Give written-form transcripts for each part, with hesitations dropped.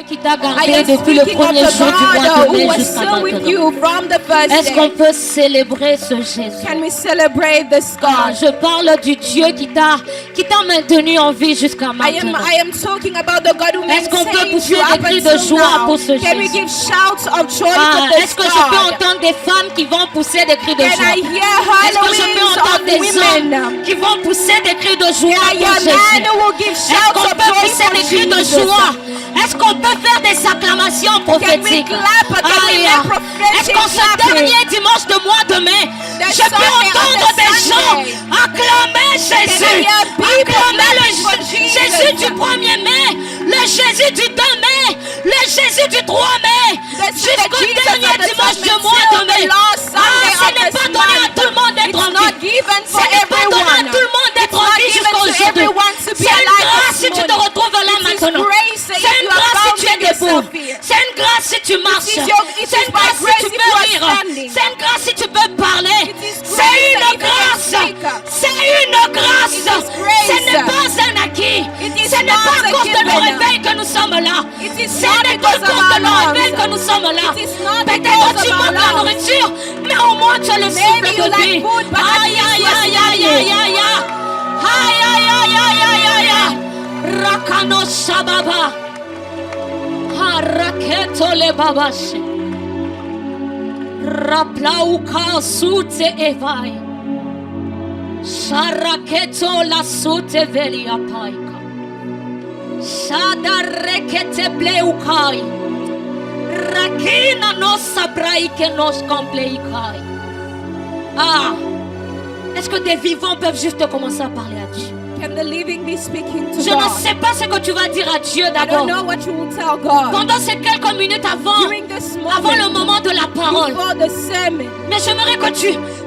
Qui t'a gardé depuis le premier jour du mois de mai jusqu'à maintenant. Est-ce qu'on peut célébrer ce Jésus? Can we celebrate this God? Je parle du Dieu qui t'a maintenu en vie jusqu'à maintenant. I am talking about the God who Est-ce qu'on peut maintains pousser you up des cris de until joie now. pour ce Can we Jésus? give shouts of joy for this Est-ce que je peux God? entendre des femmes qui vont pousser des cris de Can joie? I hear Est-ce que je peux hallelujah entendre of des women? hommes qui vont pousser des cris de joie Can I pour hear Jésus? men who will give Est-ce shouts qu'on of peut joy pousser for des cris de Jesus? joie? Est-ce qu'on peut faire des acclamations Can we prophétiques? clap? Can we Aïe. make prophetic Est-ce qu'en ce clapping? dernier dimanche de mois de mai, That je peux Sunday, entendre on the des gens Sunday, acclamer Jésus, can I hear people acclamer clapping for Jesus? Jésus du 1er mai, le Jésus du 2 mai, le Jésus du 3 mai, jusqu'au dernier dimanche de mois de mai. Ce n'est pas donné à tout le monde d'être en vie. Ce n'est pas donné à tout le monde d'être en vie jusqu'à aujourd'hui. C'est une grâce si tu te retrouves là maintenant. C'est une grâce si tu es debout. C'est une grâce si tu marches. C'est une grâce si tu peux rire. C'est une grâce si tu peux parler. C'est une grâce. C'est une grâce. Ce n'est pas un acquis. Ce n'est pas à cause de nos réveils que nous sommes là. Ce n'est pas à cause de nos réveils que nous sommes là. Peut-être tu manques la nourriture, mais au moins tu as le souffle de vie. Aïe, aïe, aïe, aïe, aïe, aïe, aïe. Aïe, aïe, aïe, aïe, aïe, aïe. Rakano Shababa. Haraketo le babashe. Raplauka sute evai. Sharaketo la sute velia paika. Shadarekete bleukai. Rakina nos sabraike nos compleikai. Est-ce que des vivants peuvent juste commencer à parler à Dieu? Can the living be speaking to Je God? ne sais pas ce que tu vas dire à Dieu I don't d'abord. know what you will tell God. Pendant ces quelques minutes avant le moment de la parole. Before the sermon. Mais j'aimerais que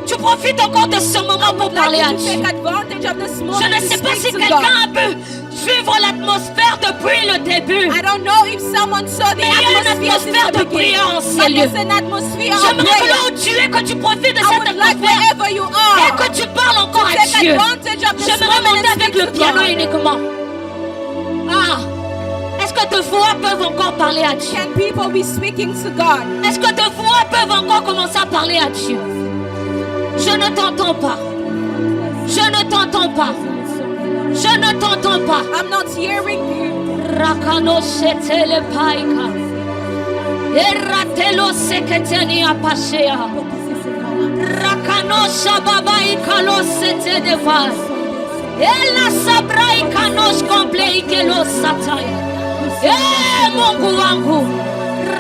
tu profites encore de ce moment pour parler à Like you Dieu. take advantage of this moment Je ne to sais pas speak si to quelqu'un God. peut suivre l'atmosphère depuis le début. I don't know if someone saw the Mais il y a une atmosphere atmosphère since de the beginning. prière en ces But lieux. there's an atmosphere of J'aimerais que là prayer. où tu es, que tu profites de I cette would like atmosphère wherever you et are que tu parles encore à take Dieu. advantage of this J'aimerais moment monter and avec speak le to piano God. uniquement. Est-ce que tes voix peuvent encore parler à Dieu? Can people be speaking to God? Est-ce que tes voix peuvent encore commencer à parler à Dieu? Je ne t'entends pas. Je ne t'entends pas. Je ne t'entends pas. I'm not hearing you. Rakano setele paika. Eratelo seketeni apashea. Rakano shababai kalo sete devas. Ela sabrai kanos komplei kelo sataya. Mungu wangu.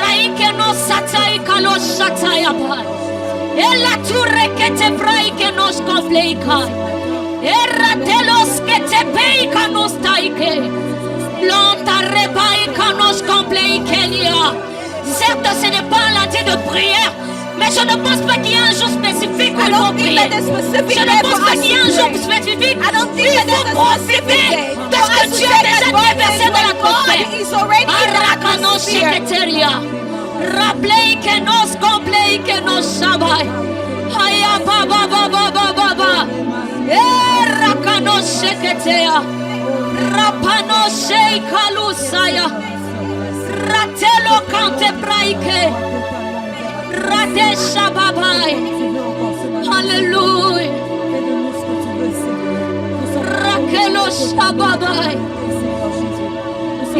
Raike no satai kalo sataya pai. Ela turekete braike nos komplei kai. Eratelos que te peika nos taike. Lonta rebaika nos komplei kelia. Certes, ce n'est pas un lundi de prière, mais je ne pense pas qu'il y ait un jour spécifique où il faut prier. Je ne pense pas qu'il y ait un jour spécifique. Il faut profiter de ce que Dieu a déjà déversé dans l'atmosphère. Arakano sheketeria. Rappelez que nos complei que nos shabai. Haya baba baba baba baba. Erakano sheketea. Rapano sheikalusaya. Ratelo kante braike. Radesha babai. Hallelujah. Rakelo shababai.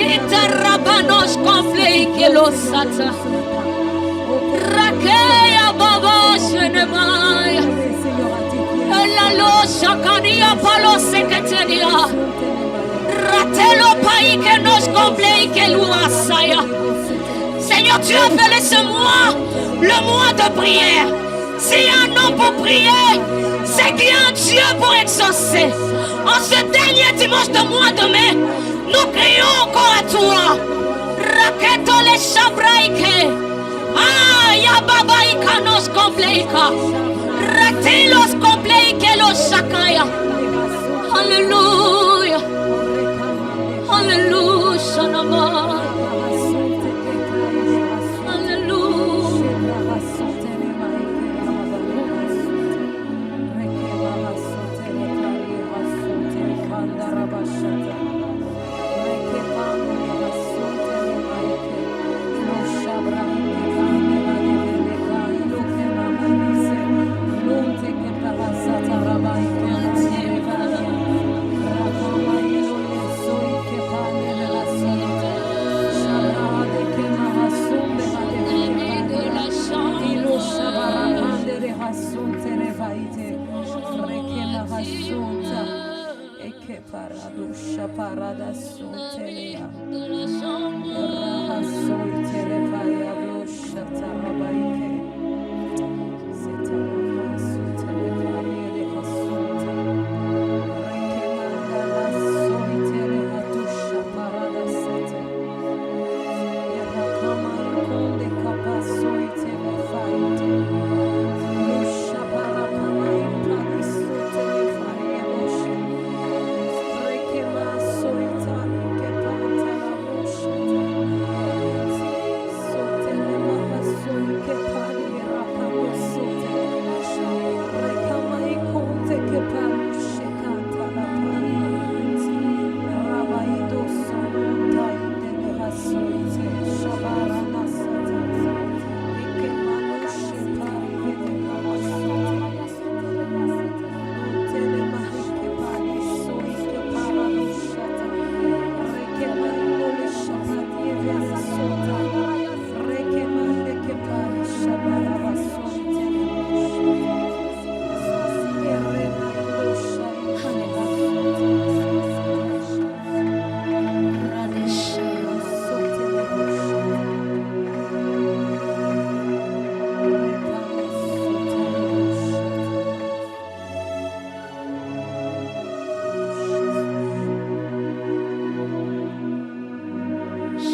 Itarabanos konflei kelo sata. Rakeya baba shenemaya. Elalo shakania palo seketeria. Ratelo paike nos komplei kelo asaya. Seigneur, tu as appelé ce mois le mois de prière. S'il y a un nom pour prier, c'est qu'il y a un Dieu pour exaucer. En ce dernier dimanche de mois de mai, nous crions encore à toi. Raketo le shabraike. Ya babaika nos kompleika. Ratilos kompleike los shakaya. Alléluia. Alléluia. Shanamai. paradusha parada sotelea. de los hombres. Raha soitere faya blosha tarabaike. Setera sotere faya de kasuta. Reke mandala soitere hatusha parada sete. Yera kama ikonde kapa soitere faite. Lusha para kama impari sotere faya bosha. Reke ma soitani ke panta la bosha. Sotere maha soike pari rapamo sotere. Reka ma ikonte ke parushe kanta la pari. Raba ido sonta ide leha soite. Shabara nasata. Ike manushe pari vede kama sote. Tele mahike pari soike paranushata. Reke mandole shapati vede sota. Reke mande ke pari shabara basoite. Ere mando shaite Radesha. sote le bosha. Rekama sote le bosha. Yo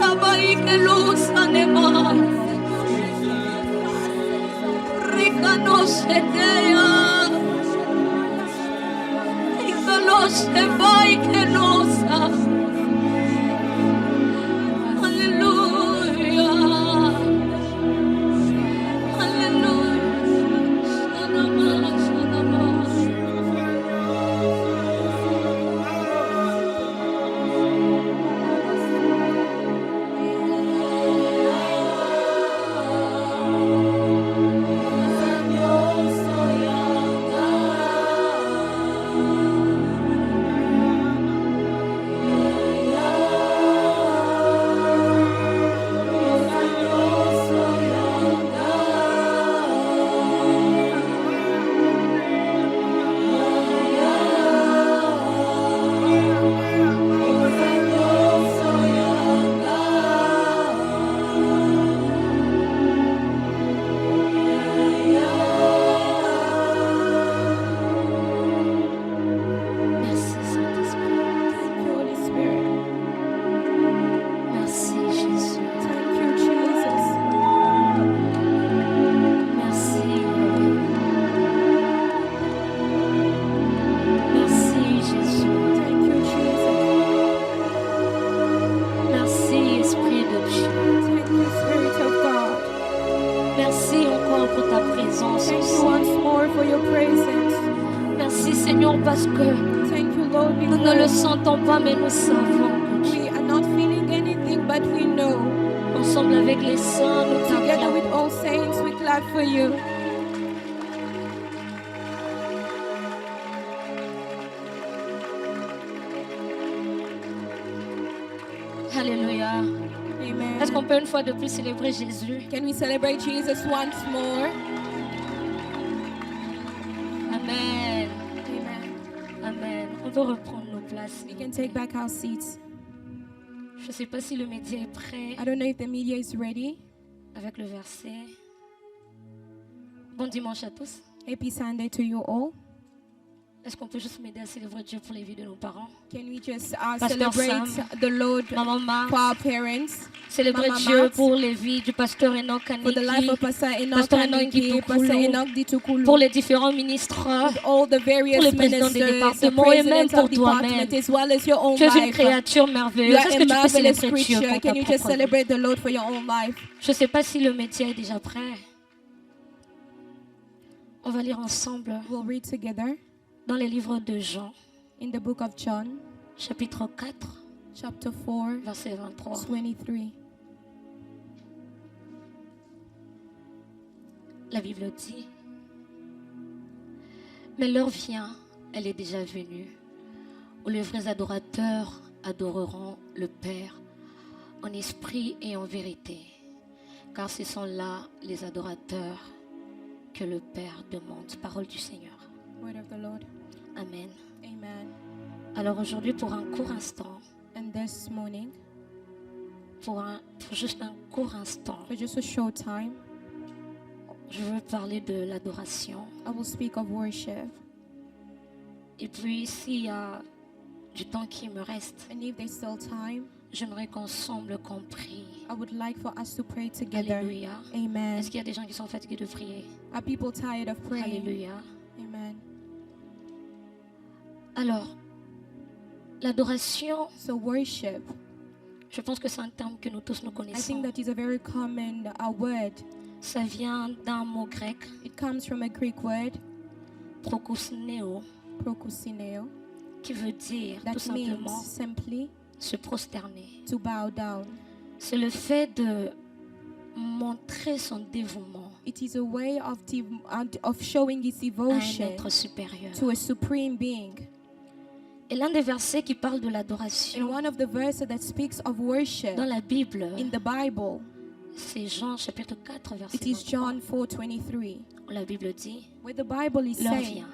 sabaike lusanema. Rikanoseteya. Ikalosebaike lusa. Hallelujah. Hallelujah. Shalama, shalama. Merci Saint-Esprit. Holy Spirit. Merci Jésus. Thank you, Jesus. Merci. Merci Jésus. Thank you, Jesus. Merci Esprit de Dieu. Thank you, Spirit of God. Merci encore pour ta présence Thank you aussi. once more for your presence. Merci Seigneur parce que Thank you, Lord, nous ne le because sentons pas mais nous savons que we are not feeling anything, but we know. ensemble avec les saints nous Together with t'acclamons. all saints, we clap for you. Alléluia. Amen. Est-ce qu'on peut une fois de plus célébrer Jésus? Can we celebrate Jesus once more? Amen. Amen. Amen. On peut reprendre nos places. We can take back our seats. Je ne sais pas si le média est prêt I don't know if the media is ready. avec le verset. Bon dimanche à tous. Happy Sunday to you all. Est-ce qu'on peut juste m'aider à célébrer Dieu pour les vies de nos parents? Can we just Pastor celebrate Sam, the Lord Maman Marthe, for our parents, célébrer Maman Dieu Marthe, pour les vies du pasteur Enoch for the life Kaniki, of Pastor Enoch Pastor Enoch Kaniki, Ditukulu, Pastor Enoch Ditukulu, pour les différents ministres. all the various pour les présidents des ministers, the départements et même presidents pour of department, toi-même. as well as your own Tu es une life. créature You merveilleuse. are Est-ce a que tu peux marvelous célébrer Dieu creature. pour ta Can you just propre vie? celebrate the Lord for your own life? Je ne sais pas si le métier est déjà prêt. On va lire ensemble We'll read together dans les livres de Jean, in the book of John, chapitre 4, chapter 4, verset 23. 23. La Bible dit: mais l'heure vient, elle est déjà venue, où les vrais adorateurs adoreront le Père en esprit et en vérité, car ce sont là les adorateurs que le Père demande. Parole du Seigneur. Word of the Lord. Amen. Amen. Alors aujourd'hui, pour un court instant, And this morning, pour juste un court instant, for just a short time, je veux parler de l'adoration. I will speak of worship. Et puis, s'il y a du temps qui me reste, And if there's still time, j'aimerais qu'ensemble qu'on prie. I would like for us to pray together. Alléluia. Amen. Est-ce qu'il y a des gens qui sont fatigués de prier? Are people tired of praying? Alléluia. Amen. Alors, l'adoration, So worship, je pense que c'est un terme que nous tous nous I connaissons. think that is a very common word. Ça vient d'un mot grec, It comes from a Greek word, prokousneo, prokusineo, qui veut dire tout that simplement means simply se prosterner. to bow down. C'est le fait de montrer son dévouement It is a way of showing its à un devotion être supérieur. to a supreme being. Et l'un des versets qui parle de And l'adoration one of the verses that speaks of worship dans la Bible, in the Bible, c'est Jean chapitre 4, verset it is 23. John 4:23, Où la Bible dit: where the Bible is l'heure saying vient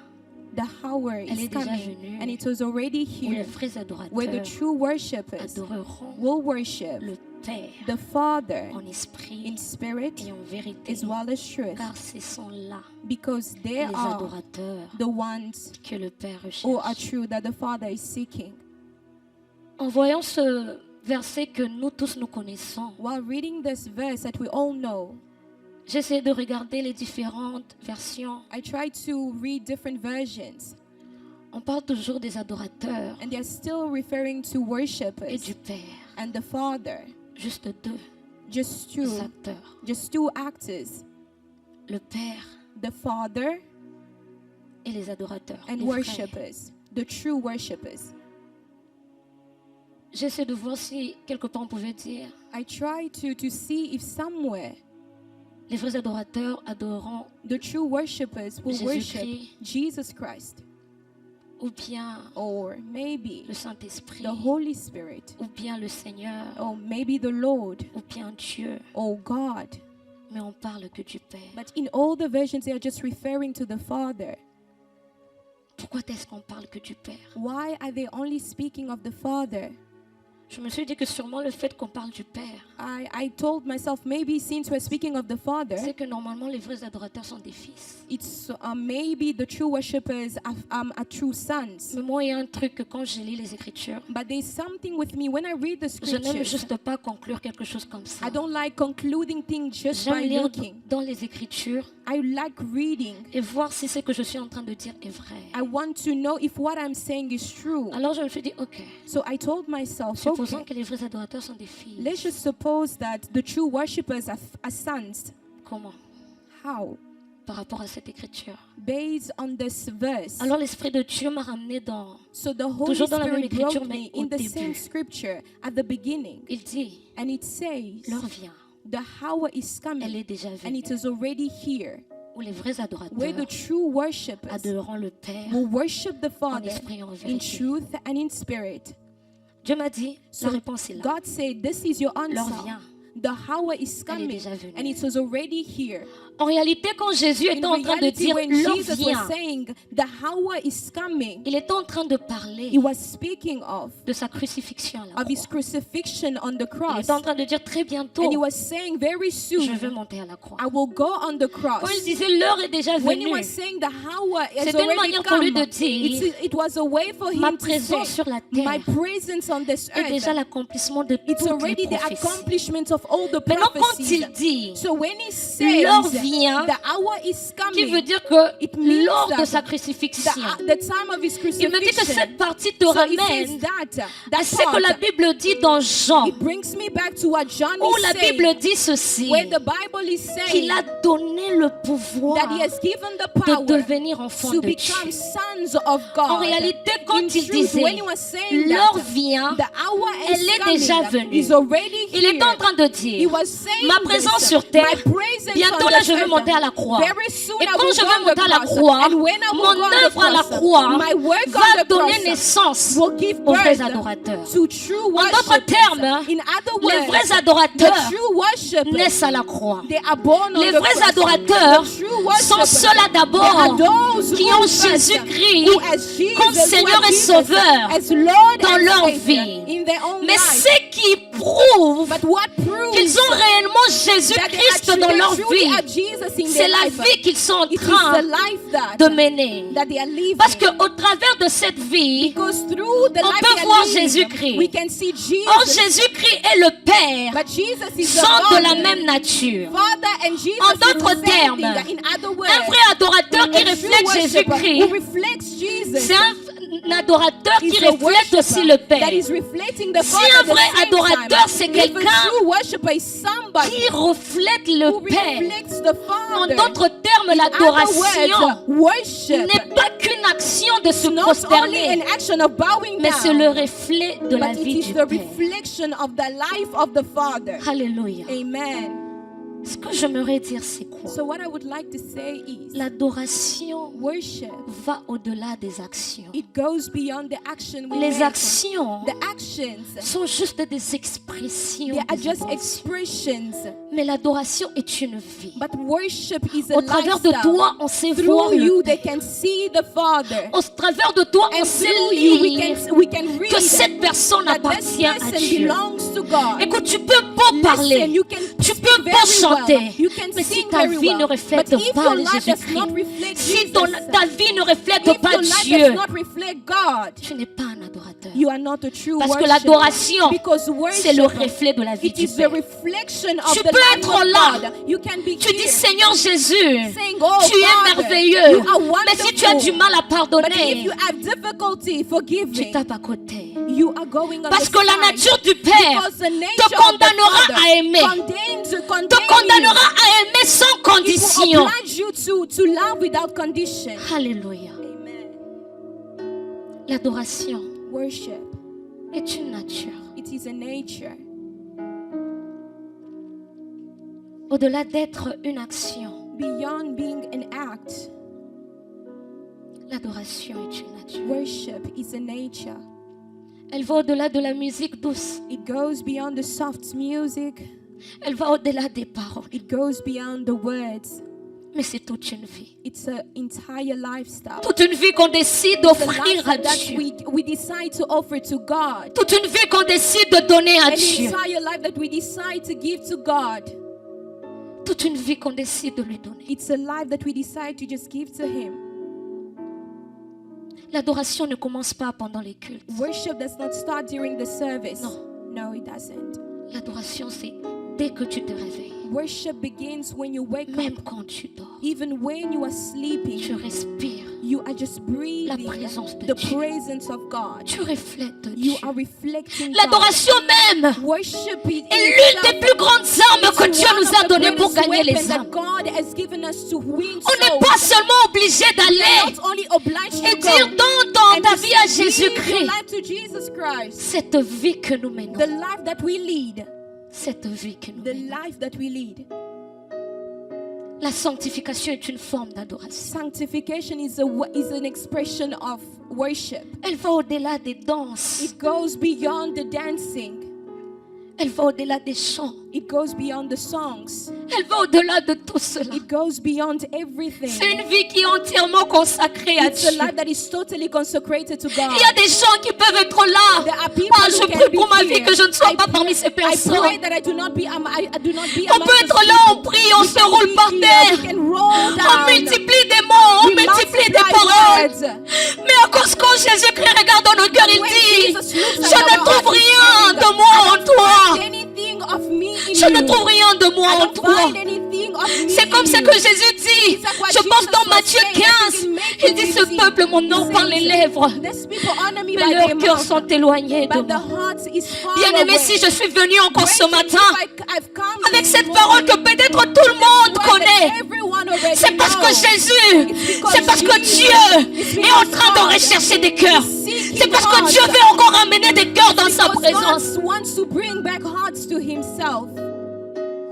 the hour Elle is est déjà coming venue and it was already où les here, vrais where the adorateurs true worshippers adoreront will worship le Père the Father en esprit in spirit et en vérité, as well as truth, car ce sont là because they les are adorateurs the ones que le Père who are recherche. true that the Father is seeking. En voyant ce verset que nous tous nous connaissons, while reading this verse that we all know, j'essaie de regarder les différentes versions. I tried to read different versions, On parle toujours des adorateurs and they're still referring to et worshipers du Père. and the Father. Juste deux Just acteurs. two actors, Le Père the Father et les adorateurs. and les frères. worshipers, the true worshipers. J'essaie de voir si quelque part on pouvait dire I try to see if somewhere les vrais adorateurs adoreront the true worshipers will Jésus-Christ. worship Jesus Christ, ou bien or maybe le Saint-Esprit, the Holy Spirit, ou bien le Seigneur, or maybe the Lord, ou bien Dieu. or God. Mais on parle que du Père. But in all the versions, they are just referring to the Father. Pourquoi est-ce qu'on parle que du Père? Why are they only speaking of the Father? Je me suis dit que sûrement le fait qu'on parle du Père, I told myself, maybe since we're speaking of the Father, c'est que normalement les vrais adorateurs sont des fils. it's maybe the true worshippers are true sons. Mais moi, il y a un truc que quand je lis les Écritures, But there's something with me when I read the je n'aime scriptures. juste pas conclure quelque chose comme ça. I don't like concluding things just by J'aime lire looking. dans les Écritures I like reading. et voir si ce que je suis en train de dire est vrai. I want to know if what I'm saying is true. Alors je me suis dit, ok, So I told myself, supposons okay, que les vrais adorateurs sont des filles. let's just suppose that the true worshippers are sons. Comment? How? Par rapport à cette Écriture. Based on this verse. Alors l'Esprit de Dieu m'a ramené dans... So the Holy Toujours dans la même Spirit écriture, brought mais me au in the début. same scripture at the beginning. Il dit, And it says, l'heure vient, the hour is elle coming est déjà and venue, it is already here, où les vrais where the adorateurs true worshippers adoreront le Père will worship the en Father esprit et en in vérité. truth and in spirit. Dieu m'a dit, So la réponse est là. God said, this is your L'heure answer. vient. The hour is Elle est coming déjà venue. and it was already here. En réalité, quand Jésus était In en train de reality, dire when l'heure Jesus vient, was saying the hour is coming, il était en train de parler he was speaking of de sa crucifixion à la his croix. crucifixion on the Il cross. était en train de dire très bientôt, And he was saying very je vais soon, monter à la croix. I will go on the cross. Quand il disait l'heure est déjà When he venue, was saying the hour has c'était une already manière pour lui come, de dire, it was a way for ma him to présence say, sur la my terre presence on this est déjà earth, l'accomplissement de it's toutes les already the prophéties. accomplishment of all the Maintenant, quand prophecies. il dit, So when he says l'heure vient, the hour is qui veut coming, dire que it means lors de that sa crucifixion, the time of his il me dit que crucifixion. cette partie te So it says ramène à that ce que la part, Bible dit dans Jean, it brings me back to what John où is la saying, Bible dit ceci, where the Bible is qu'il saying a donné le pouvoir that he has given the de power devenir enfant to de become Dieu. sons of God. En réalité, quand In il truth, disait when he was saying l'heure that, vient, the hour elle is est déjà coming, venue. is already il here. est en train de He dire, was saying ma présence this, sur terre, my presence bientôt on là this je vais earth, monter à la croix. very soon Et I quand will je go vais on the monter à la cross. croix, And when I will mon go on the œuvre à la cross, croix my work va on the donner cross naissance will give aux vrais birth adorateurs. to true En d'autres worship. termes, In other les words, vrais the adorateurs true worship, naissent à la croix. they are born on Les the vrais cross. adorateurs The true sont worshipers, ceux-là they are d'abord those qui who ont trust, Jésus-Christ who as Jesus, comme who as Seigneur et Jesus Sauveur as Lord dans and leur Savior vie. in their own Mais life. ce qui prouve But what proves qu'ils ont réellement that Jésus-Christ they dans leur truly vie, have Jesus in c'est their la life, vie qu'ils sont en it is the train life de that mener. they are living. Parce qu'au travers de cette vie, Because through the on life peut they are voir living, Jésus-Christ. we can see Jesus. or Jésus-Christ et le Père But Jesus is the sont de la Father. même nature. Father and Jesus En is d'autres the same termes, thing. In other words, Un vrai adorateur qui a true reflète worshipper who Jésus-Christ, reflects Jesus c'est un adorateur qui is a reflète worshipper aussi le Père. that is reflecting the Si Father un at the vrai same adorateur, time. c'est If a quelqu'un true worshipper is somebody Qui reflète le who Père. reflects the En Father. d'autres termes, In other l'adoration words, worship n'est pas qu'une action de se not only prosterner, an action of bowing mais c'est le down, reflet de la but it vie is du the Père. reflection of the life of the Father. Alléluia. Amen. Ce que j'aimerais dire, c'est quoi? So what I would like to say is L'adoration worship, va au-delà des actions. it goes beyond the action we Les make. actions The actions, sont juste des expressions. they are des just émotions. expressions. Mais l'adoration est une vie. But worship is a Au travers de lifestyle. toi, on sait voir Through le you, Père. they can see the Father. Au travers de toi, on And sait through you, lire we can read que cette personne that this appartient à person Dieu. belongs to God. Écoute, tu peux pas Listen, parler, you can tu speak peux pas very chanter. well. You can Mais si sing ta very vie ne well. reflète But if pas your le life does Jésus-Christ, not reflect si Jesus, ta vie ne reflète if pas your life Dieu, does not reflect God, tu n'es pas un adorateur. you are not a true Parce que worshiper. l'adoration, Because c'est le worship, reflet de la vie it du is the Père. reflection of Tu the peux life être of là. God. You can be Tu dis here Seigneur Jésus, saying, oh, tu es Father, merveilleux. you are Mais si tu as du wonderful. mal à But if pardonner, you have difficulty tu forgiving, tapes à côté. you are going on Parce the que la side. nature du Père Because the te nature of the condamnera Father à aimer. condemns Te condamnera à aimer sans you. It will condition. oblige you to love without condition. Alléluia. Amen. L'adoration Worship, est une nature. it is a nature. Au-delà d'être une action, Beyond being an act, l'adoration est une nature. worship is a nature. Elle va au-delà de la musique douce. It goes beyond the soft music. Elle va au-delà des paroles. It goes beyond the words. Mais c'est toute une vie. It's an entire lifestyle. Toute une vie qu'on décide It's a d'offrir à lifestyle that Dieu. we decide to offer to God. Toute une vie qu'on décide de donner à An Dieu. entire life that we decide to give to God. Toute une vie qu'on décide de lui donner. It's a life that we decide to just give to Him. L'adoration ne commence pas pendant les cultes. Worship does not start during the service. Non. No, it doesn't. L'adoration, c'est dès que tu te réveilles. Worship begins when you wake Même up. quand tu dors. Even when you are sleeping, Tu respires. you are just La breathing présence de the Dieu. presence of God. Tu reflètes You Dieu. are reflecting God. L'adoration même Worship is est l'une des plus grandes armes que Dieu nous a données pour gagner les âmes. God has given us to win On n'est souls. pas seulement obligé d'aller Not only obliged et to dire go dans and ta to vie à give your Jésus-Christ. life to Jesus Christ. Cette vie que nous menons. The life that we lead. Cette vie que nous The menons. life that we lead. La sanctification est une forme d'adoration. Sanctification is an expression of worship. Elle va au-delà des danses. It goes beyond the dancing. Elle va au-delà des chants. It goes beyond the songs. Elle va au-delà de tout cela. It goes beyond C'est everything. une vie qui est entièrement consacrée à It's a Dieu. life that is totally consecrated to God. Il y a des gens qui peuvent être là. There are people Ah, who je can prie be pour ma here. vie que je ne sois I pas pray- parmi ces I pray personnes. that I do not be On peut être là, on prie, on se roule par terre. On multiplie des mots, on multiplie des paroles. Mais à cause quand Jésus-Christ regarde dans nos cœurs, il dit, je ne trouve rien de moi en toi. Je ne trouve rien de moi en toi. C'est comme ça que Jésus dit. Je pense dans Matthieu 15. Il dit, ce peuple m'honore par les lèvres, mais leurs cœurs sont éloignés de moi. Bien-aimé, si je suis venu encore ce matin avec cette parole que peut-être tout le monde connaît, c'est parce que Jésus, c'est parce que Dieu est en train de rechercher des cœurs. C'est parce que Dieu veut encore amener des cœurs dans sa présence.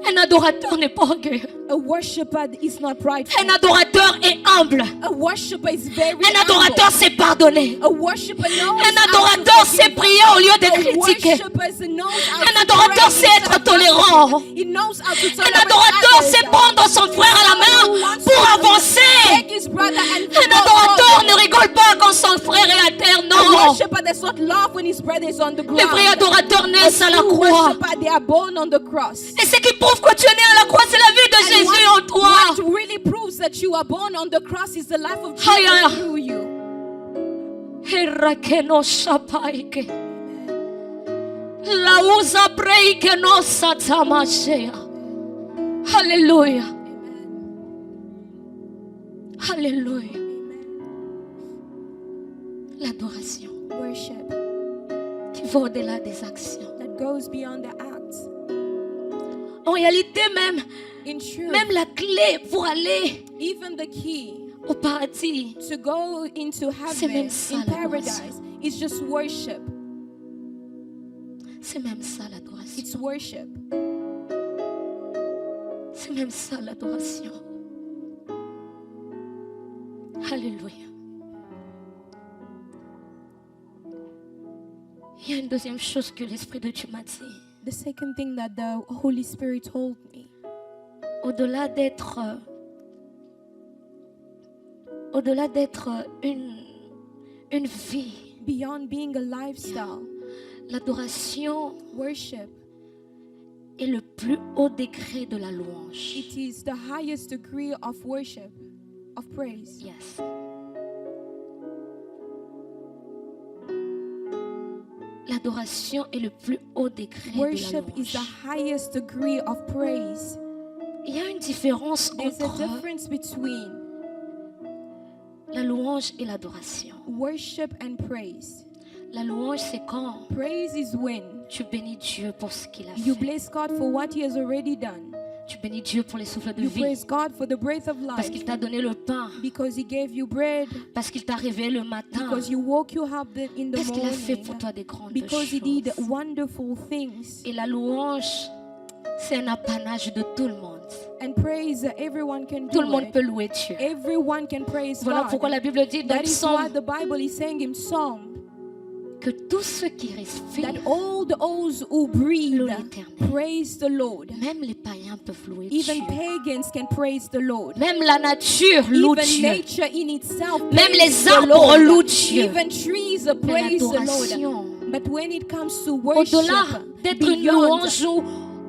Un adorateur n'est pas orgueilleux. A worshiper is not prideful. Un adorateur est humble. A worshiper is very Un adorateur humble. sait pardonner. A worshiper knows Un how to adorateur forgive. sait prier au lieu de A critiquer. worshiper knows how Un to adorateur pray sait instead être of tolérant. gossiping. He knows how to Un tolerate adorateur others. sait prendre son frère à la main pour avancer. Take his brother and Un adorateur ne rigole pas quand son frère est à terre, A non. worshiper does not laugh when his brother is on the Les vrais ground. adorateurs A naissent à la true croix. worshiper, they are born on the cross. Et ce qui prouve que tu es né à la croix, c'est la vie de And Jésus en toi. what really proves that you are born on the cross is the life of Aïe, aïe. Jesus through you. Herakeno shapaike. Lauza breike no satamashea. Alléluia. Alléluia. L'adoration Worship qui va au-delà des actions. that goes beyond the acts. En réalité même, In truth, même la clé pour aller even the key au paradis, to go into C'est même heaven, ça, in l'adoration. paradise, is just worship. c'est même ça l'adoration. It's worship. C'est même ça l'adoration. Alléluia. Il y a une deuxième chose que l'Esprit de Dieu m'a dit. The second thing that the Holy Spirit told me, Au-delà d'être une vie, beyond being a lifestyle, l'adoration worship est le plus haut degré de la louange. It is the highest degree of worship, of praise. Yes. L'adoration est le plus haut degré de Worship la is the louange. highest degree of praise. Il y a une différence There's a entre difference between la louange et l'adoration. worship and praise. La louange, c'est quand Praise is when tu bénis Dieu pour ce qu'il a you fait. bless God for what He has already done. Tu bénis Dieu pour les souffles de You vie. praise God for the breath of Parce life, qu'il t'a donné le pain. because He gave you bread, Parce qu'il t'a réveillé le matin. because you woke you up in the Parce qu'il a fait morning, pour toi des grandes because He did choses. wonderful things. Et la louange, c'est un apanage de tout le monde. And praise, everyone can Tout le do monde it. peut louer Dieu. Everyone can praise Voilà God. pourquoi la Bible dit dans That is what Psaume the Bible is saying in Psalm, que tous ceux qui respirent, that all those who breathe louent l'Éternel. praise the Lord. Même les païens peuvent louer Even Dieu. pagans can praise the Lord. Même la nature loue Even Dieu. nature in itself Même praise les the arbres Lord. louent Dieu. Even trees Mais praise the Lord. l'adoration, But when it comes to worship, au-delà d'être une beyond louange où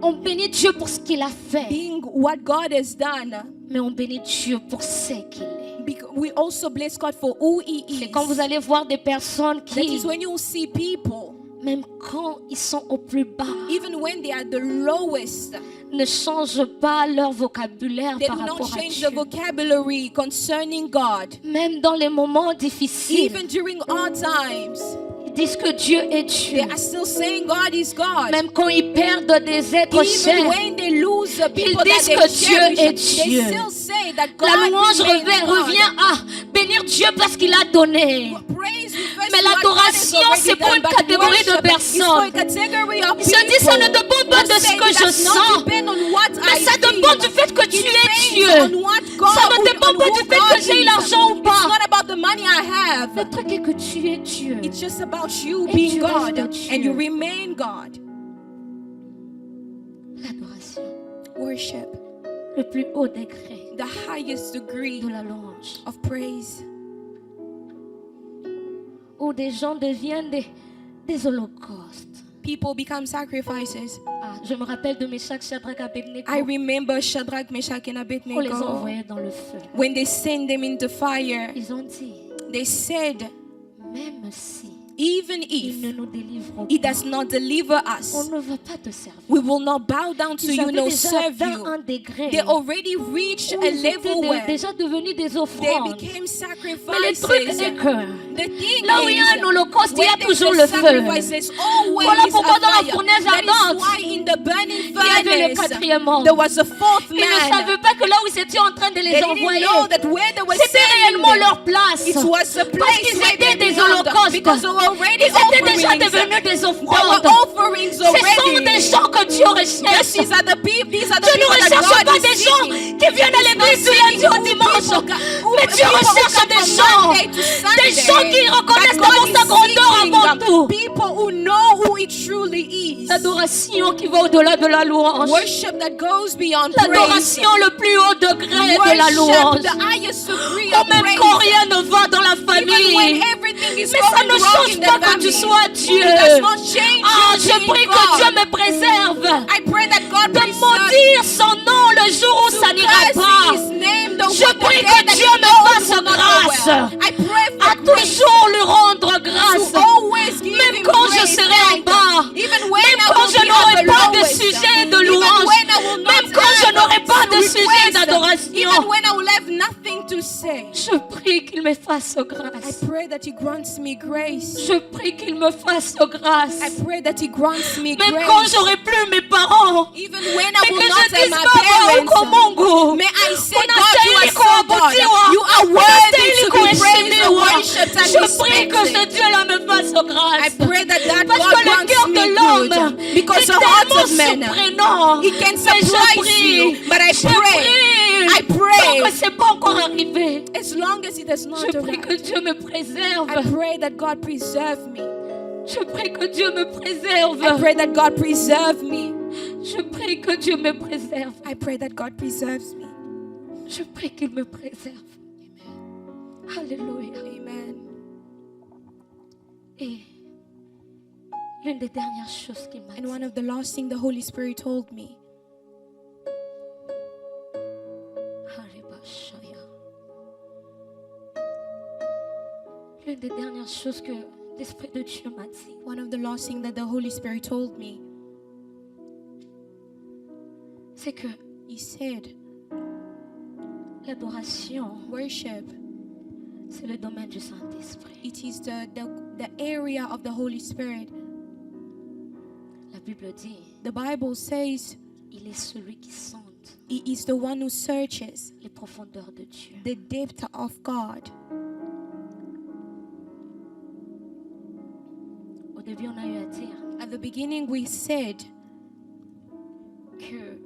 on bénit Dieu pour ce qu'il a fait, being what God has done, mais on bénit Dieu pour ce qu'il est. we also bless God for who He is. C'est quand vous allez voir des personnes That qui, is when you see people, même quand ils sont au plus bas, even when they are the lowest, ne changent pas leur vocabulaire they par do not rapport à change Dieu. the vocabulary concerning God. Même dans les moments difficiles, Even during hard times, ils disent que Dieu est Dieu. they are still saying God is God. Même quand ils perdent des êtres Even chers, when they lose the people disent that que they Dieu cherish, est they Dieu. still say that God la louange remains God. revient à bénir Dieu parce qu'il a donné. Praise refers Mais to what God has l'adoration, already c'est pour done, une but catégorie de worship is personnes. for a category of Ils se disent, ça ne people dépend pas who de ce say que it je does not sens, depend on what mais I ça dépend feel. du fait que tu It es depends Dieu. on what God, Ça ne dépend on pas who du fait God que j'ai is. l'argent ou It's pas. not about the money I have. Le truc est que tu es Dieu. It's just about you Et being tu God restes Dieu. and you remain God. L'adoration, Worship, le plus haut degré the highest degree de la louange. of praise. Où des gens deviennent des holocaustes. People become sacrifices. Ah, je me rappelle de Meshach, Shadrach, Abednego. I remember Shadrach, Meshach, and On les Abednego. envoyait dans le feu. When they sent them into fire, Ils ont dit, they said, même si even il ne if nous délivre He pas, does not deliver on us, ne va pas te servir. we will not bow down to Ils you avaient nor déjà serve atteint you. un degré They already reached où a ils étaient level where déjà devenus des they offrandes. became Mais le truc sacrifices. est que The thing là où il y a is, un holocauste, il y when a there's toujours a le feu. sacrifice, always Voilà pourquoi a dans la fire. fournaise That is ardente, why in the burning il y avait le furnace, quatrième ange. there was a fourth Ils ne man. savaient pas que là où ils étaient en train de They les didn't envoyer, know that where they were c'était sending réellement them, leur place. it was a Parce place qu'ils where étaient they des belonged, holocaustes. because they were already Ils étaient déjà offerings. devenus des There were offrandes. offerings Ce sont already. des gens que Dieu recherche. These are the people. These are the Dieu ne people that recherche God pas is des gens seeking. qui viennent à l'église du lundi au dimanche. Mais Dieu recherche des gens. Des gens qui reconnaissent d'abord sa grandeur avant tout. People who know who He truly is. L'adoration qui va au-delà de la louange. Worship that goes beyond praise. L'adoration le plus haut degré de la Worship louange. the highest degree Ou of même praise. quand rien ne va dans la Even when famille. everything is Mais ça going ne wrong change in pas the que tu family. sois Dieu. It does not change Ah, you je being prie que Dieu God. me préserve I pray that God de preserve maudire son nom le jour où ça n'ira curse pas. His name, the Je one prie the que day that Dieu He me knows fasse will not go grâce. well. I pray À for grace toujours lui rendre grâce. to always give Même Him quand je praise, serai en thank bas. Him. Even when Même I quand will je be n'aurai at the pas de lowest. sujet de Even louange. when I will not Même quand je have n'aurai pas de request. sujet Even d'adoration. when I will have nothing to say. Je prie qu'il me fasse I grâce. pray that He grants me grace. Je prie qu'il me fasse grâce. I pray that He grants me Même quand grace. j'aurai plus mes parents. Even when I Mais will que not je have dise my Baba uko parents. Mungu. May I say, Kuna God, you are stahili so God. kuabudiwa. You are Kuna worthy stahili to be praised and kuheshimiwa. worshipped and Je prie que ce respected. Dieu-là me fasse I grâce. pray that Parce God que le grants cœur me de l'homme good. Because est the heart tellement of man, surprenant. it can Mais je surprise prie, you. But I je pray, prie, I pray. tant que c'est pas encore arrivé. As long as it has not Je prie que arrived, Dieu me I préserve. pray that God preserve me. Je prie que Dieu me préserve. I pray that God preserve me. Je prie que Dieu me préserve. I pray that God preserves me. Je prie qu'il me préserve. Alléluia. Amen. Et L'une des dernières choses qu'il m'a And one dit, of the last things the Holy Spirit told me, Haribashaya. L'une des dernières choses que l'Esprit de Dieu m'a dit, one of the last things that the Holy Spirit told me, c'est que He said, l'adoration, worship, c'est le domaine du Saint-Esprit. it is the area of the Holy Spirit. La Bible dit, The Bible says il est celui qui sonde He is the one who searches les profondeurs de Dieu. the depth of God. Au début, on a eu à dire At the beginning, we said que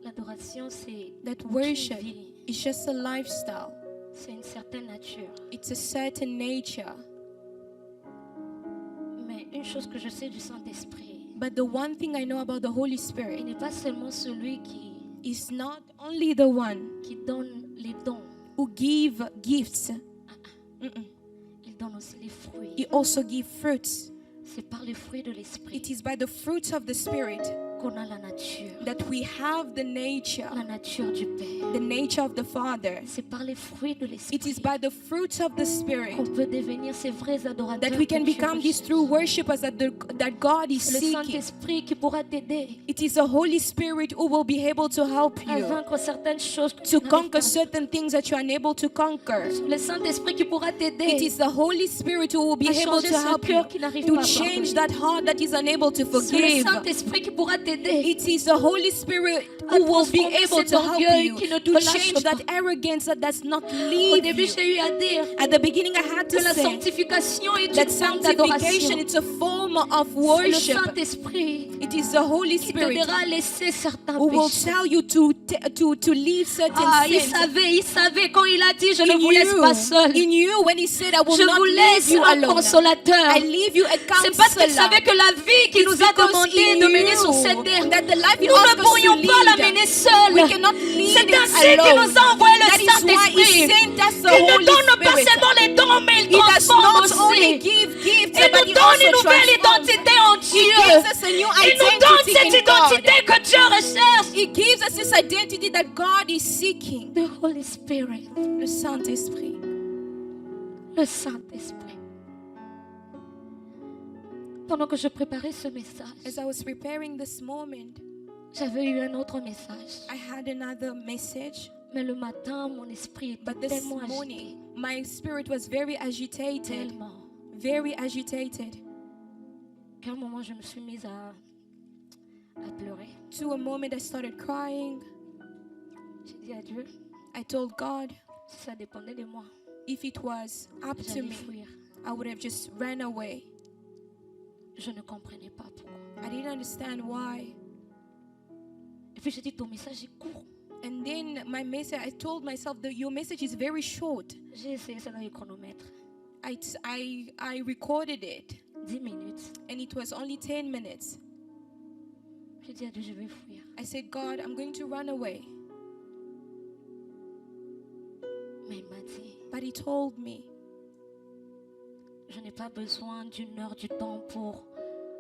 l'adoration, c'est that une worship vie, is just a lifestyle. c'est une certaine nature. It's a certain nature. Mais une chose que je sais du Saint-Esprit, But the one thing I know about the Holy il Spirit n'est pas seulement celui qui is not only the one donne les dons, who give gifts. il donne aussi les fruits. He also gives fruits. C'est par les fruits de l'Esprit It is by the fruits of the Spirit qu'on a la nature that we have the nature du Père. the nature of the Father. C'est par les fruits de It l'Esprit is by the fruits of the Spirit qu'on peut devenir ces vrais adorateurs. that we can que Dieu become these recherche. true worshippers that God is C'est le seeking. Saint-Esprit qui pourra t'aider It is the Holy Spirit who will be able to help à you vaincre certaines choses que to tu n'arrives conquer pas. certain things that you are unable to conquer. Le Saint-Esprit qui pourra It t'aider is the Holy Spirit who will be à able changer to ce help you cœur qui n'arrive to pas à change pardonner. that heart that is unable to C'est le forgive. Saint-Esprit qui pourra t'aider It is the Holy Spirit à who will be transformer able cet to help orgueil you qui ne te to lâche change pas. that arrogance that does not Au leave début, you. j'ai eu à dire At the beginning, I had to que la say sanctification est that une forme sanctification d'adoration. it's a form of C'est le worship. Saint-Esprit It is the Holy qui Spirit t'aidera à laisser certains who will péchés. tell you to leave certain Ah, il sins. savait quand il a dit je ne vous laisse pas seul. He knew when he said, I will Je not vous leave laisse you un alone. consolateur. I leave you a C'est parce qu'il counselor. savait que la vie qu'il It's nous a because demandé he de mener sur knew cette terre, that the life he nous asked ne us to pourrions pas la lead, mener seule. we cannot lead C'est it ainsi qu'il alone. nous a envoyé le That is why he Saint-Esprit. sent us the Il ne Holy donne pas Spirit. seulement les dons, mais il He does transforme not only aussi. give gifts, Il but nous he donne also une nouvelle transforms. identité en He Dieu. gives us a new Il nous donne identity cette in God. identité que Dieu recherche. He gives us this identity that God is seeking. The Holy Spirit. Le Saint-Esprit. Le Saint-Esprit. Pendant que je préparais ce message, As I was preparing this moment, j'avais eu un autre message. I had another message. Mais le matin, mon esprit était But this tellement agité. morning, my spirit was very agitated. Tellement. Very agitated. Qu'à un moment, je me suis mise à pleurer. To a moment, I started crying. J'ai dit à Dieu, I told God, si ça dépendait de moi, if it was up to j'allais me, fuir. I would have just ran away. Je ne comprenais pas pourquoi. I didn't understand why. Et puis j'ai dit, ton message est court. And then my message, I told myself that your message is very short. J'ai essayé ça dans le chronomètre. I recorded it, 10 minutes. and it was only 10 minutes. J'ai dit à Dieu, je vais fuir. I said, God, I'm going to run away. Mais il m'a dit, But he told me, je n'ai pas besoin d'une heure du temps pour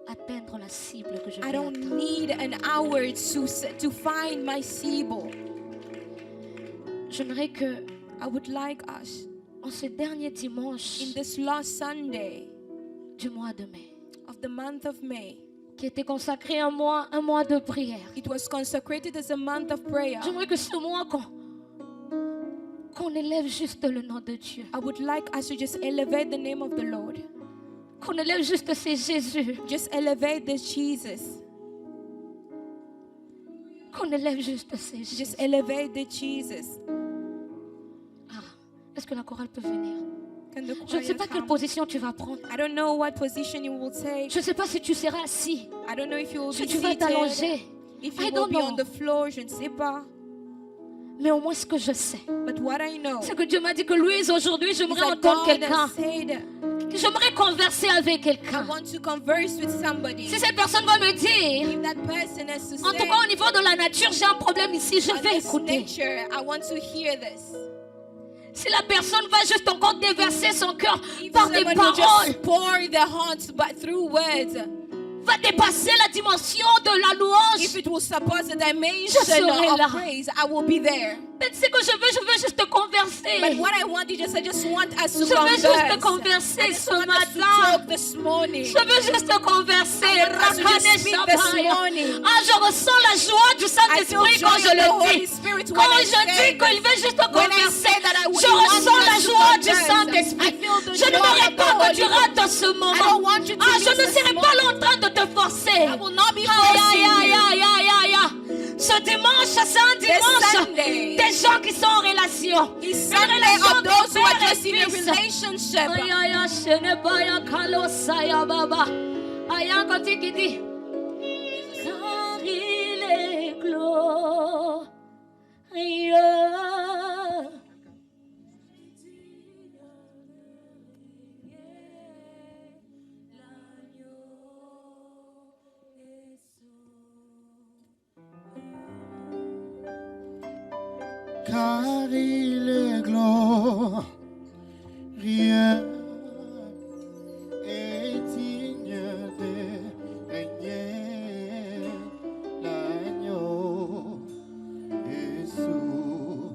atteindre la cible que je I vais don't atteindre. need an hour to find my Sibyl. J'aimerais que, I would like us, en ce dernier dimanche in this last Sunday du mois de mai, of the month of May, qui était consacré un mois de prière, it was consecrated as a month of prayer. j'aimerais que ce mois qu'on élève juste le nom de Dieu. I would like us to just elevate the name of the Lord. Qu'on élève juste c'est Jésus. Just elevate this Jesus. Qu'on élève juste c'est Jésus. Just elevate the Jesus. Ah, est-ce que la chorale peut venir? Can the Je ne sais choir pas quelle come? position tu vas prendre. I don't know what position you will take. Je ne sais pas si tu seras assis, I don't know if you will si be tu vas seated, t'allonger. if I you will don't be know. on the floor. Je ne sais pas. Mais au moins ce que je sais, But what I know c'est que Dieu m'a dit que Louise, aujourd'hui, is j'aimerais that entendre God quelqu'un. has said, J'aimerais converser avec I quelqu'un. want to converse with somebody. Si cette personne va me dire, If that person has to en say, tout cas au niveau de la nature, j'ai un problème ici, je on vais this écouter. nature, I want to hear this. Si la personne va juste encore déverser son cœur Even par des someone who paroles, just pour their hearts but through words. va dépasser la dimension de la louange. If it will surpass the dimension Je serai là. of praise, I will be there. Mais tu sais que je veux juste te converser. But what I want is just, I just want us to Je veux juste te converse. converser I just ce want us to matin. talk this morning. Je veux juste te converser. I want us to just Rakane speak this Shabaya. morning. Ah, je ressens la joie du I Saint-Esprit feel quand joy je of the le Holy dis. Spirit when Quand I je say dis qu'il veut juste te when I converser, say that I je want ressens la us to joie du converse. Saint-Esprit. I feel the Je ne joy voudrais of pas the que tu Holy rates ce I don't moment. want you to Ah, je miss ne this serai pas moment. longtemps de te forcer. I will not be Aïe, forcing aïe, you. aïe, aïe, aïe, aïe. Ce dimanche, c'est un dimanche Sunday. des gens qui sont en relation. It's Une Sunday relation of those who are de père just et in a fils. relationship. Aïe, aïe, aïe, ce n'est pas un kalosaya baba. Aïe, un cantique qui dit car il est glorieux. Car il est glorieux et digne de régner, l'agneau est sourd.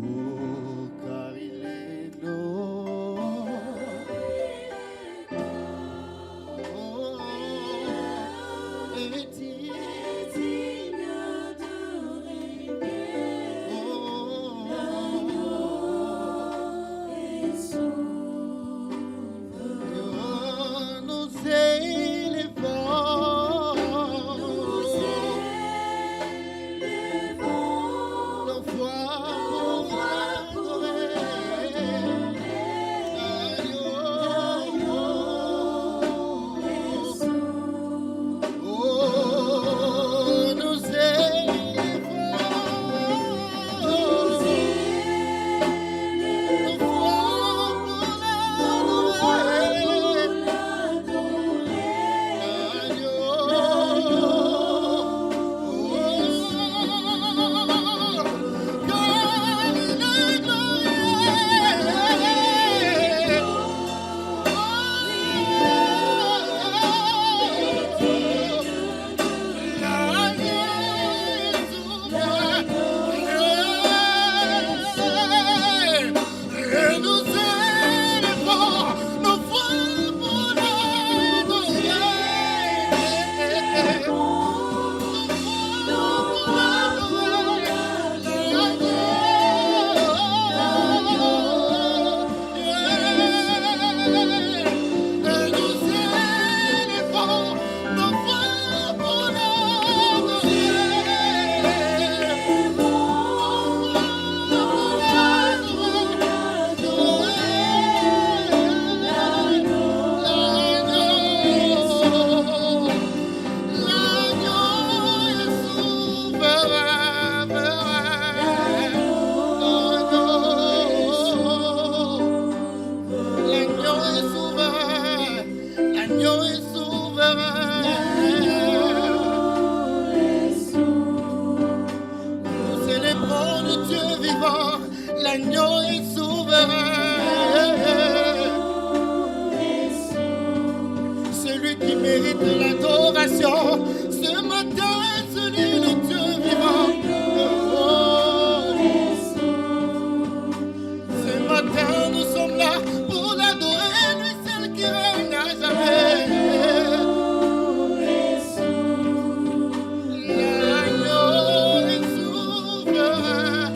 Oh, car il est glorieux et digne. L'agneau est souverain, celui qui mérite l'adoration. Ce matin, celui de Dieu vivant. Ce matin, nous sommes là pour l'adorer, lui seul qui règne à jamais. L'agneau est souverain.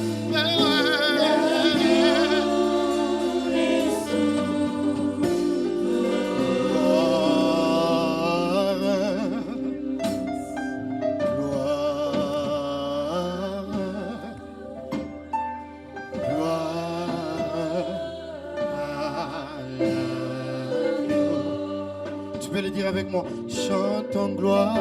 Tu peux le dire avec moi. Chantons gloire.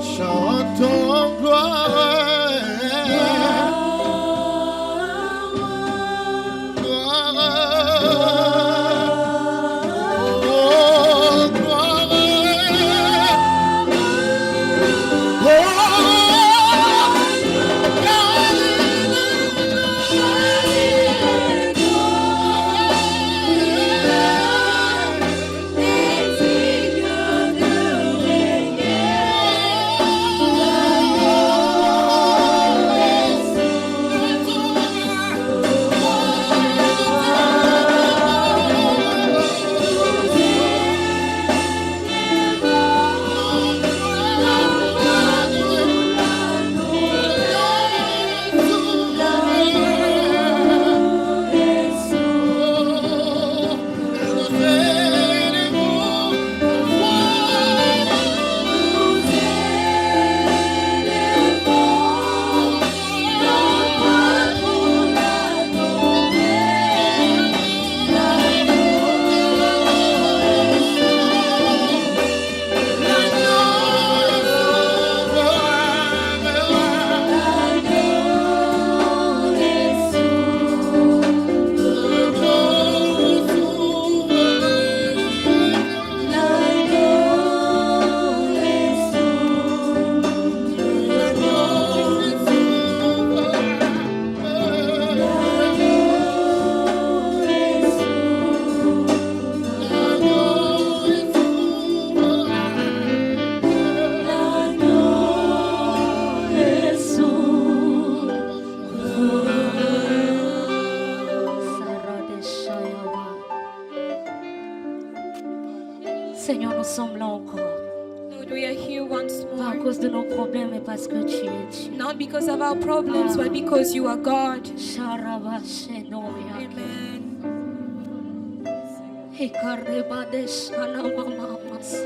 Chantons gloire. Seigneur, nous sommes là encore. Lord, we are here once Pas à more. cause de nos problèmes, mais parce que tu es Dieu. Not because of our problems, but because you are God. Sharabashenoya. Amen. Ekarebadeshanamamamas.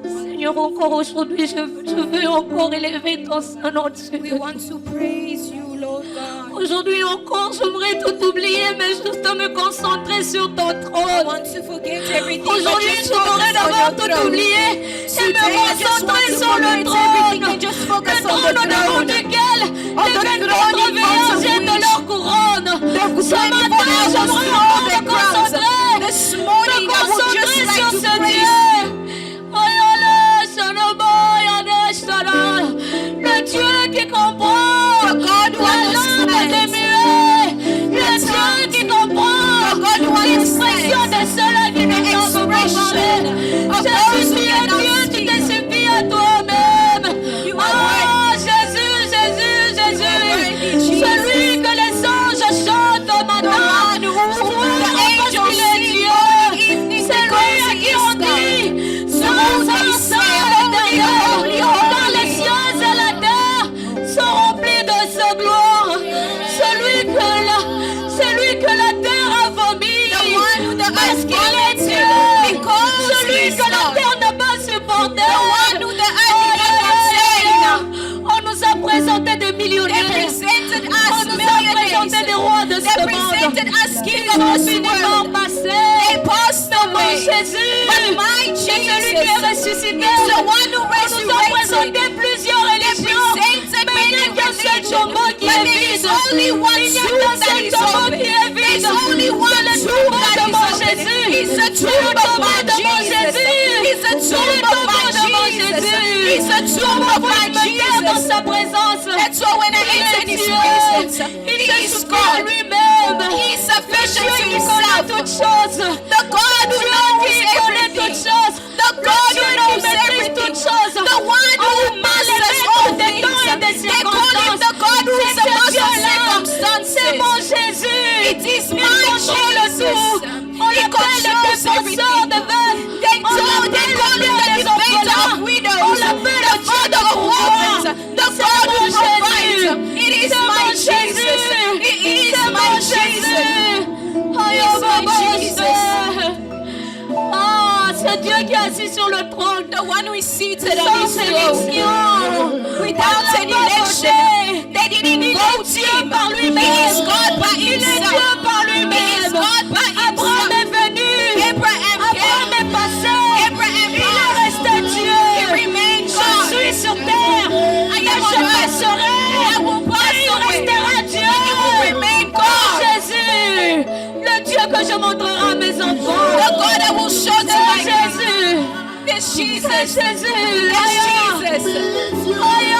Seigneur, encore aujourd'hui, je veux encore élever ton Saint-Nom We Dieu. want to praise you, Lord God. Aujourd'hui encore, j'aimerais tout oublier, mais juste me concentrer sur ton I trône. want to forget everything. but Aujourd'hui, just je voudrais focus on d'abord your tout throne. oublier et me Today, I just concentrer want to sur le forget everything trône. and just Le focus on trône the devant throne. lequel On les the 24 throne in veilleurs front of jettent which leur couronne. Ce matin, j'aimerais encore me concentrer. This morning, Me I would just concentrer like sur to ce praise Dieu. Oyale, Shanaboya, Shara. Le Dieu qui comprend The God who la langue des understands. muets. Le Dieu qui comprend The God who l'expression understands. de ceux-là qui ne peuvent pas parler. of Je those who supplie à cannot Dieu, tu speak. te supplies à toi-même. You are Oh, Jésus, Jésus, worthy, Jésus. Jesus. Celui que les anges chantent au matin. one who the Parce angels qu'il est sing Dieu. morning, evening, C'est lui because à he qui is on God. dit So Saint, they Saint, say, Saint, holy, éternel. holy, Quand les holy. cieux et la terre sont remplis de sa gloire. Celui que la terre a vomi. The one who the Parce earth qu'il est vomited Dieu. because he Celui is que la God. terre n'a pas supporté. The one who the earth did not contain. On nous a présenté des They millionnaires. presented On us nous a présenté des millionaires. rois de They ce presented monde. us king Ils of ont this fini par world. passer. They passed Mon away. Jésus, But my c'est celui qui est Jesus ressuscité. is the one who On nous a resurrected. présenté plusieurs religions. Presented Mais il n'y a many qu'un seul religions, tombeau qui but est there is vide. only one Il n'y a tomb qu'un that seul is tombeau open. qui est vide. There's only one C'est le tomb tombeau that de is mon open. Jésus. It's the C'est le tomb of tombeau my de mon Jesus. Jésus. It's the C'est le tomb of tombeau my de mon Jesus. Jésus. It's the tomb of my Me taire dans Jesus. sa présence. That's why when I Il enter est His Dieu. presence, Il He se is suffit à God. lui-même. He is sufficient Le to Dieu qui connaît Himself. toutes choses. The God who Dieu knows qui connaît toutes everything. choses. The God Dieu who qui knows maîtrise everything. toutes choses. The one On who lui parle masters maître all des temps et des things. They call him circonstances. the God who is C'est the ce master of Dieu-là. C'est mon circumstances. Jésus. It is Il my contrôle Jesus. tout. On He l'appelle le controls défenseur everything. de veille. They On l'appelle call le him père the des defender orphelins. of widows. On l'appelle The le Dieu father de of pouvoir. orphans. The C'est God mon who provides. Jésus. It is C'est my mon Jesus. Jésus. It is C'est my mon Jesus. Jésus. Aïe, It's my Baba, Jesus. Ah, c'est Dieu qui est assis sur le trône. The one who is seated on Sans his throne. sélection. Without On any l'a pas election. voté. They didn't Il est vote Dieu him. par lui-même. He is God by Il est himself. Dieu par He is lui-même. God by Abraham himself. est venu. Abraham Abraham came. est passé. Abraham Il est passed. resté He Dieu. remained Je God. suis sur terre. I Et am je on earth. passerai. I will pass Et il away. restera Dieu. He will remain God. Jésus, le Dieu que je montrerai à mes enfants. The God I will show to my C'est Jésus. This C'est Jesus. Jésus. This Aïe. Jesus. Aïe.